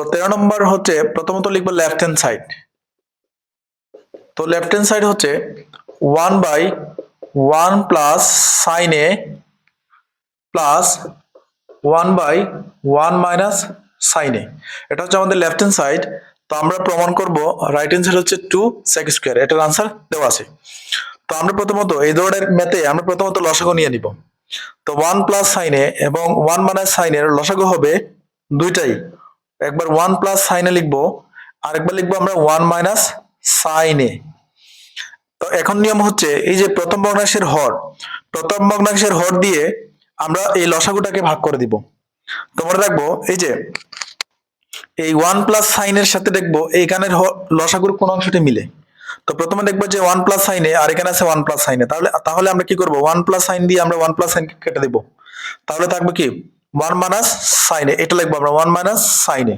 তো 13 নম্বর হচ্ছে প্রথমত লিখবো লেফট হ্যান্ড সাইড। তো লেফট হ্যান্ড সাইড হচ্ছে 1/1 প্লাস সাইন এ প্লাস 1/1 মাইনাস সাইন এ। এটা হচ্ছে আমাদের লেফট হ্যান্ড সাইড। তো আমরা প্রমাণ করব রাইট হ্যান্ড সাইড হচ্ছে 2 sec স্কয়ার। এটার আনসার দেওয়া আছে। তো আমরা প্রথমত এই ধরনের ম্যাথে আমরা প্রথমত লসাগু নিয়ে নিব। তো 1 প্লাস সাইন এ এবং 1 মাইনাস সাইন এর লসাগু হবে দুইটাই। একবার 1 প্লাস সাইন এ লিখবো, আরেকবার লিখবো আমরা 1 মাইনাস সাইন এ। তো এখন নিয়ম হচ্ছে এই যে প্রথম ভগ্নাংশের হর দিয়ে আমরা এই লসাগুটাকে ভাগ করে দিব। তোমরা রাখবো এই যে এই 1 প্লাস সাইন এর সাথে দেখবো এইখানের লসাগুর কোন অংশটি মিলে। তো প্রথমে দেখবো যে 1 প্লাস সাইন এ আর এখানে আছে 1 প্লাস সাইন এ। তাহলে আমরা কি করব, 1 প্লাস সাইন দিয়ে আমরা 1 প্লাস সাইন কেটে দেব। তাহলে থাকবে কি 1 মাইনাস সাইন এ। এটা লিখবো আমরা 1 মাইনাস সাইন এ।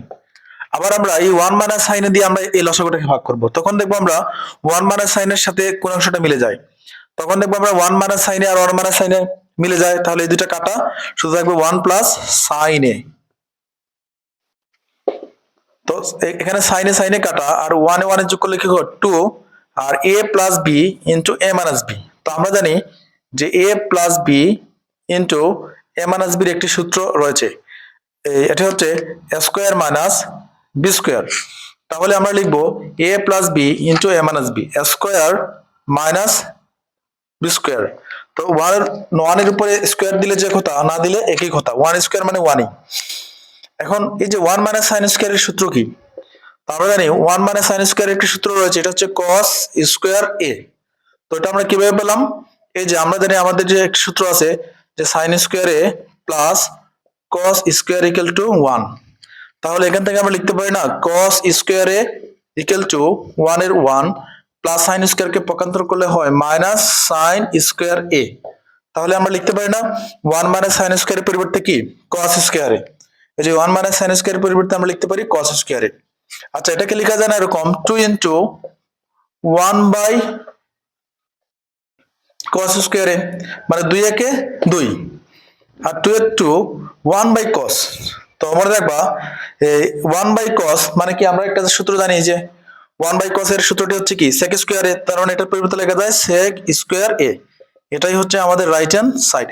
আবার আমরা এই 1 মাইনাস সাইন এ দিয়ে আমরা এই লসাগুটাকে ভাগ করব। তখন দেখবো আমরা 1 মাইনাস সাইন এর সাথে কোন অংশটা মিলে যায়। তখন দেখবো আমরা 1 মাইনাস সাইন এ আর 1 মাইনাস সাইন এ মিলে যায়। তাহলে এই দুটো কাটা, শুধু থাকবে 1 প্লাস সাইন এ। তো এখানে সাইনে সাইনে কাটা, আর 1 এ 1 এর যোগ করলে কি হবে 2, আর a plus b into a minus b। তো আমরা জানি যে a plus b into a minus b এর একটি সূত্র রয়েছে, এটা হচ্ছে a square minus b square. তাহলে আমরা লিখব a plus b into a minus b, a square minus b square. তো 1 এর উপরে স্কয়ার দিলে যে কথা, না দিলে একই কথা, 1 স্কয়ার মানে 1ই। এখন এই যে 1 মাইনাস সাইন স্কয়ার এর সূত্র কি? আমরা জানি 1 মাইনাস সাইন স্কয়ার এর একটি সূত্র রয়েছে, এটা হচ্ছে cos স্কয়ার a। তো এটা আমরা কিভাবে পেলাম? এই যে আমরা জানি আমাদের যে একটি সূত্র আছে যে sin square a plus cos square equal to 1। তাহলে এখান থেকে আমরা লিখতে পারি না cos square a equal to 1 এর 1 প্লাস sin স্কয়ার কে পক্ষান্তর করলে হয় মাইনাস sin স্কয়ার a। তাহলে আমরা লিখতে পারি না 1 মাইনাস sin স্কয়ার এর পরিবর্তে কি cos স্কয়ার a। এই যে 1 মাইনাস sin স্কয়ার এর পরিবর্তে আমরা লিখতে পারি cos স্কয়ার a। আচ্ছা, এটাকে লেখা যায় না এরকম 2 into 1 by cos square a, মানে 2 একে 2 আর 2 এর 2 1 বাই cos। তো আমরা দেখবা এই 1 বাই cos মানে কি, আমরা একটা সূত্র জানি যে 1 বাই cos এর সূত্রটি হচ্ছে কি sec স্কয়ার a, তার মানে এটার পরিবর্তে লেখা যায় sec স্কয়ার a। এটাই হচ্ছে আমাদের রাইট হ্যান্ড সাইড।